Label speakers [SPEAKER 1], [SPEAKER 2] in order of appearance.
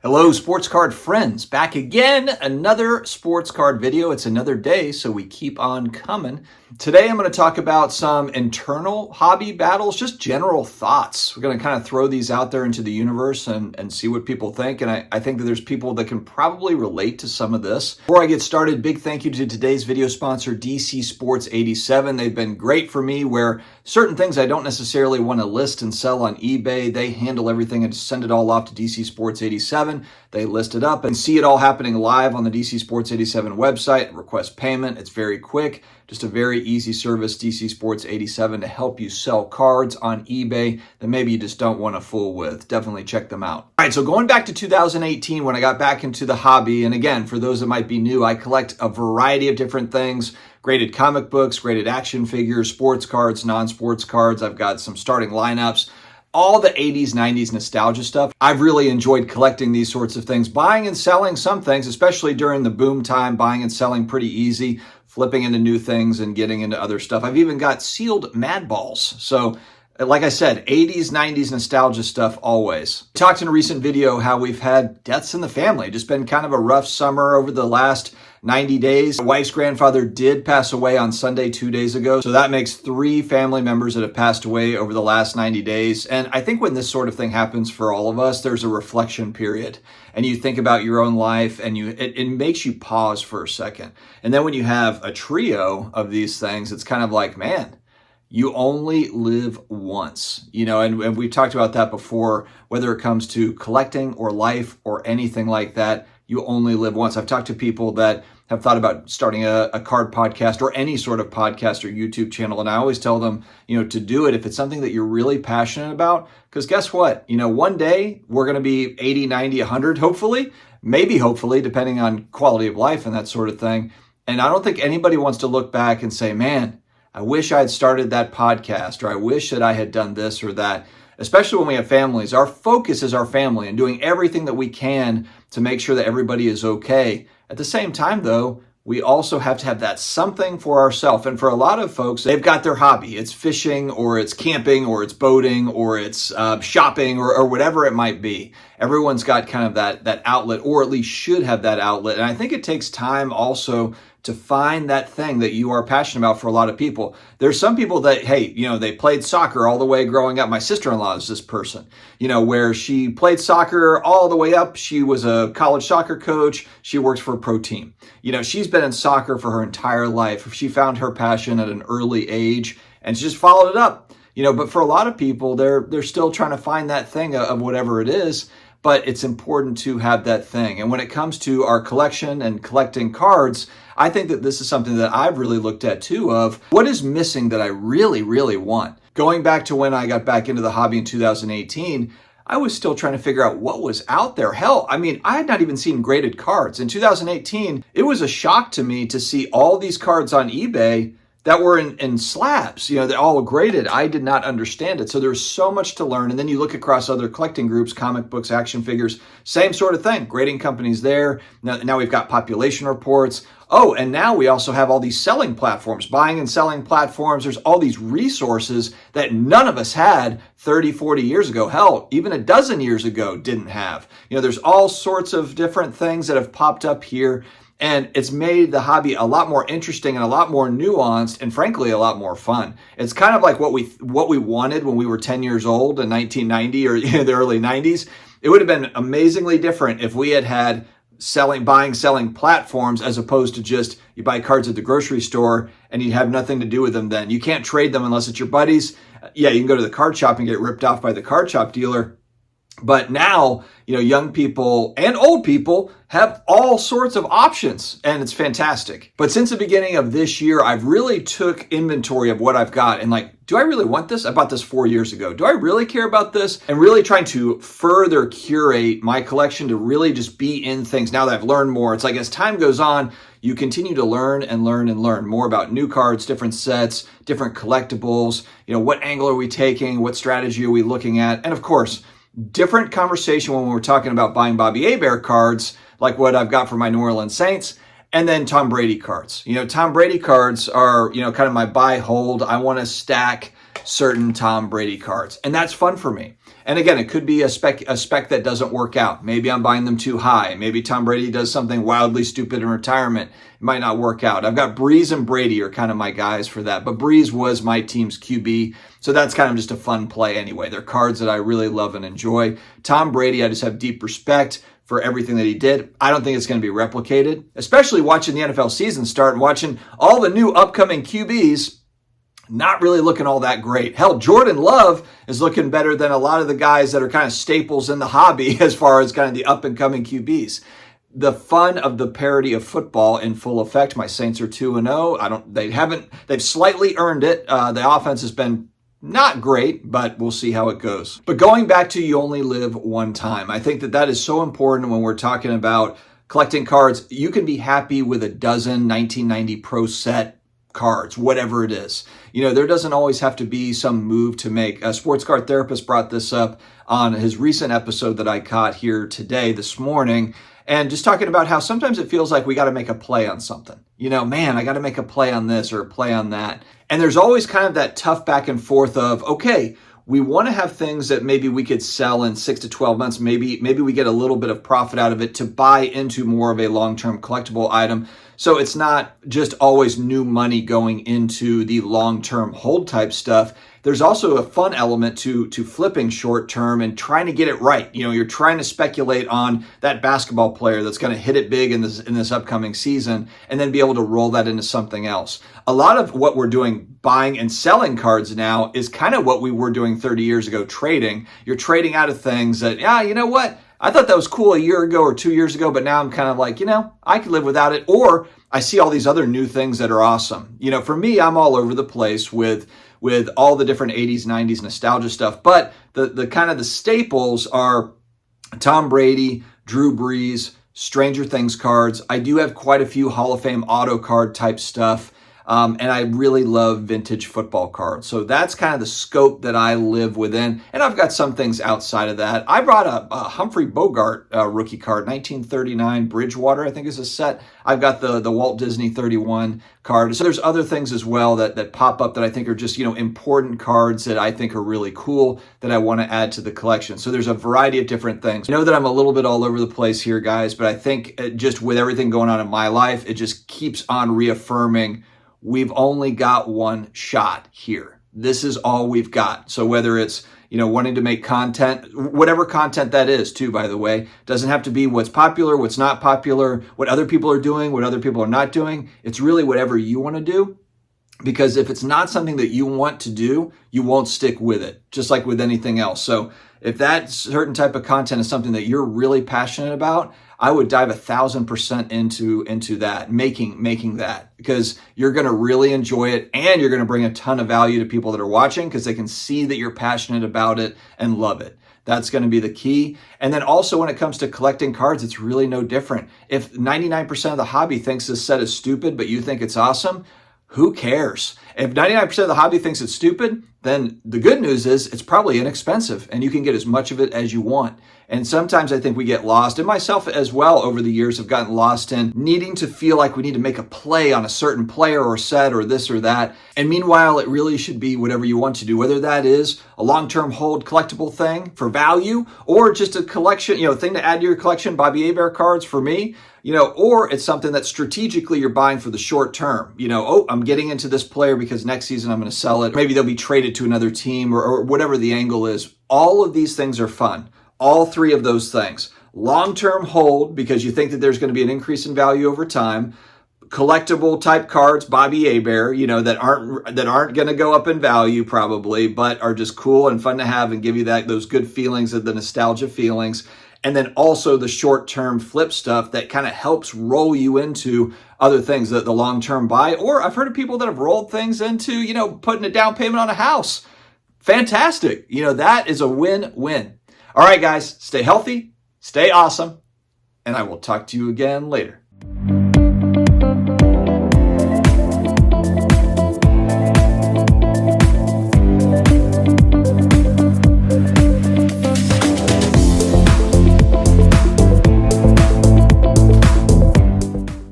[SPEAKER 1] Hello, sports card friends. Back again, another sports card video. It's another day, so we keep on coming. Today, I'm going to talk about some internal hobby battles, just general thoughts. We're going to kind of throw these out there into the universe and see what people think. And I think that there's people that can probably relate to some of this. Before I get started, big thank you to today's video sponsor, DC Sports 87. They've been great for me where certain things I don't necessarily want to list and sell on eBay. They handle everything and send it all off to DC Sports 87. They list it up and see it all happening live on the DC Sports 87 website. Request payment. It's very quick. Just a very easy service, DC Sports 87, to help you sell cards on eBay that maybe you just don't want to fool with. Definitely check them out. All right, so going back to 2018 when I got back into the hobby, and again, for those that might be new, I collect a variety of different things. Graded comic books, graded action figures, sports cards, non-sports cards. I've got some starting lineups. All the 80s, 90s nostalgia stuff. I've really enjoyed collecting these sorts of things, buying and selling some things, especially during the boom time, buying and selling pretty easy, flipping into new things and getting into other stuff. I've even got sealed Mad Balls. So like I said, 80s, 90s nostalgia stuff always. I talked in a recent video how we've had deaths in the family. Just been kind of a rough summer over the last 90 days. My wife's grandfather did pass away on Sunday 2 days ago. So that makes 3 family members that have passed away over the last 90 days. And I think when this sort of thing happens for all of us, there's a reflection period. And you think about your own life and it makes you pause for a second. And then when you have a trio of these things, it's kind of like, man, you only live once, and we've talked about that before, whether it comes to collecting or life or anything like that, you only live once. I've talked to people that have thought about starting a card podcast or any sort of podcast or YouTube channel. And I always tell them, to do it if it's something that you're really passionate about, because guess what? One day we're going to be 80, 90, 100, hopefully, depending on quality of life and that sort of thing. And I don't think anybody wants to look back and say, man, I wish I had started that podcast, or I wish that I had done this or that, especially when we have families. Our focus is our family and doing everything that we can to make sure that everybody is okay. At the same time, though, we also have to have that something for ourselves. And for a lot of folks, they've got their hobby. It's fishing, or it's camping, or it's boating, or it's shopping, or whatever it might be. Everyone's got kind of that outlet, or at least should have that outlet. And I think it takes time also to find that thing that you are passionate about for a lot of people. There's some people that, hey, they played soccer all the way growing up. My sister-in-law is this person, where she played soccer all the way up. She was a college soccer coach. She works for a pro team. She's been in soccer for her entire life. She found her passion at an early age and she just followed it up. But for a lot of people, they're still trying to find that thing of whatever it is. But it's important to have that thing. And when it comes to our collection and collecting cards, I think that this is something that I've really looked at too, of what is missing that I really, really want. Going back to when I got back into the hobby in 2018, I was still trying to figure out what was out there. Hell, I had not even seen graded cards. In 2018, it was a shock to me to see all these cards on eBay that were in slabs, they're all graded. I did not understand it. So there's so much to learn. And then you look across other collecting groups, comic books, action figures, same sort of thing. Grading companies there. Now we've got population reports. Oh, and now we also have all these selling platforms, buying and selling platforms. There's all these resources that none of us had 30, 40 years ago. Hell, even a dozen years ago didn't have. There's all sorts of different things that have popped up here. And it's made the hobby a lot more interesting and a lot more nuanced and frankly, a lot more fun. It's kind of like what we wanted when we were 10 years old in 1990 or the early 90s. It would have been amazingly different if we had buying, selling platforms as opposed to just you buy cards at the grocery store and you have nothing to do with them then. You can't trade them unless it's your buddies. Yeah, you can go to the card shop and get ripped off by the card shop dealer. But now, young people and old people have all sorts of options and it's fantastic. But since the beginning of this year, I've really took inventory of what I've got and do I really want this? I bought this 4 years ago. Do I really care about this? And really trying to further curate my collection to really just be in things now that I've learned more. It's like as time goes on, you continue to learn and learn and learn more about new cards, different sets, different collectibles. What angle are we taking? What strategy are we looking at? And of course, different conversation when we're talking about buying Bobby Hebert cards, like what I've got for my New Orleans Saints, and then Tom Brady cards. Tom Brady cards are, kind of my buy hold. I want to stack certain Tom Brady cards. And that's fun for me. And again, it could be a spec that doesn't work out. Maybe I'm buying them too high. Maybe Tom Brady does something wildly stupid in retirement. It might not work out. I've got Breeze and Brady are kind of my guys for that. But Breeze was my team's QB. So that's kind of just a fun play anyway. They're cards that I really love and enjoy. Tom Brady, I just have deep respect for everything that he did. I don't think it's going to be replicated, especially watching the NFL season start and watching all the new upcoming QBs not really looking all that great. Hell, Jordan Love is looking better than a lot of the guys that are kind of staples in the hobby as far as kind of the up and coming QBs. The fun of the parody of football in full effect. My Saints are 2-0. They've slightly earned it. The offense has been not great, but we'll see how it goes. But going back to you only live one time, I think that is so important when we're talking about collecting cards. You can be happy with a dozen 1990 Pro Set cards, whatever it is. There doesn't always have to be some move to make. A sports card therapist brought this up on his recent episode that I caught here this morning, and just talking about how sometimes it feels like we got to make a play on something. Man, I got to make a play on this or a play on that. And there's always kind of that tough back and forth of, okay, we want to have things that maybe we could sell in 6 to 12 months. Maybe we get a little bit of profit out of it to buy into more of a long-term collectible item. So it's not just always new money going into the long-term hold type stuff. There's also a fun element to flipping short-term and trying to get it right. You're trying to speculate on that basketball player that's going to hit it big in this upcoming season and then be able to roll that into something else. A lot of what we're doing, buying and selling cards now, is kind of what we were doing 30 years ago, trading. You're trading out of things that, you know what? I thought that was cool a year ago or 2 years ago, but now I'm kind of like, I could live without it. Or I see all these other new things that are awesome. For me, I'm all over the place with all the different 80s, 90s nostalgia stuff. But the kind of the staples are Tom Brady, Drew Brees, Stranger Things cards. I do have quite a few Hall of Fame auto card type stuff. And I really love vintage football cards. So that's kind of the scope that I live within. And I've got some things outside of that. I brought a Humphrey Bogart rookie card, 1939 Bridgewater, I think is a set. I've got the Walt Disney 31 card. So there's other things as well that pop up that I think are just, important cards that I think are really cool that I want to add to the collection. So there's a variety of different things. I know that I'm a little bit all over the place here, guys, but I think just with everything going on in my life, it just keeps on reaffirming we've only got one shot here. This is all we've got. So whether it's, wanting to make content, whatever content that is too, by the way, doesn't have to be what's popular, what's not popular, what other people are doing, what other people are not doing. It's really whatever you want to do. Because if it's not something that you want to do, you won't stick with it, just like with anything else. So if that certain type of content is something that you're really passionate about, I would dive 1,000% into that, making that, because you're going to really enjoy it and you're going to bring a ton of value to people that are watching because they can see that you're passionate about it and love it. That's going to be the key. And then also when it comes to collecting cards, it's really no different. If 99% of the hobby thinks this set is stupid, but you think it's awesome, who cares? If 99% of the hobby thinks it's stupid, then the good news is it's probably inexpensive and you can get as much of it as you want. And sometimes I think we get lost, and myself as well over the years have gotten lost in needing to feel like we need to make a play on a certain player or set or this or that. And meanwhile, it really should be whatever you want to do, whether that is a long-term hold collectible thing for value or just a collection, thing to add to your collection, Bobby Hebert cards for me. Or it's something that strategically you're buying for the short term. I'm getting into this player because next season I'm going to sell it. Maybe they'll be traded to another team or whatever the angle is. All of these things are fun. All three of those things. Long-term hold because you think that there's going to be an increase in value over time. Collectible type cards, Bobby Hebert, that aren't going to go up in value probably, but are just cool and fun to have and give you those good feelings of the nostalgia feelings. And then also the short-term flip stuff that kind of helps roll you into other things, the long-term buy. Or I've heard of people that have rolled things into, putting a down payment on a house. Fantastic. That is a win-win. All right, guys, stay healthy, stay awesome, and I will talk to you again later.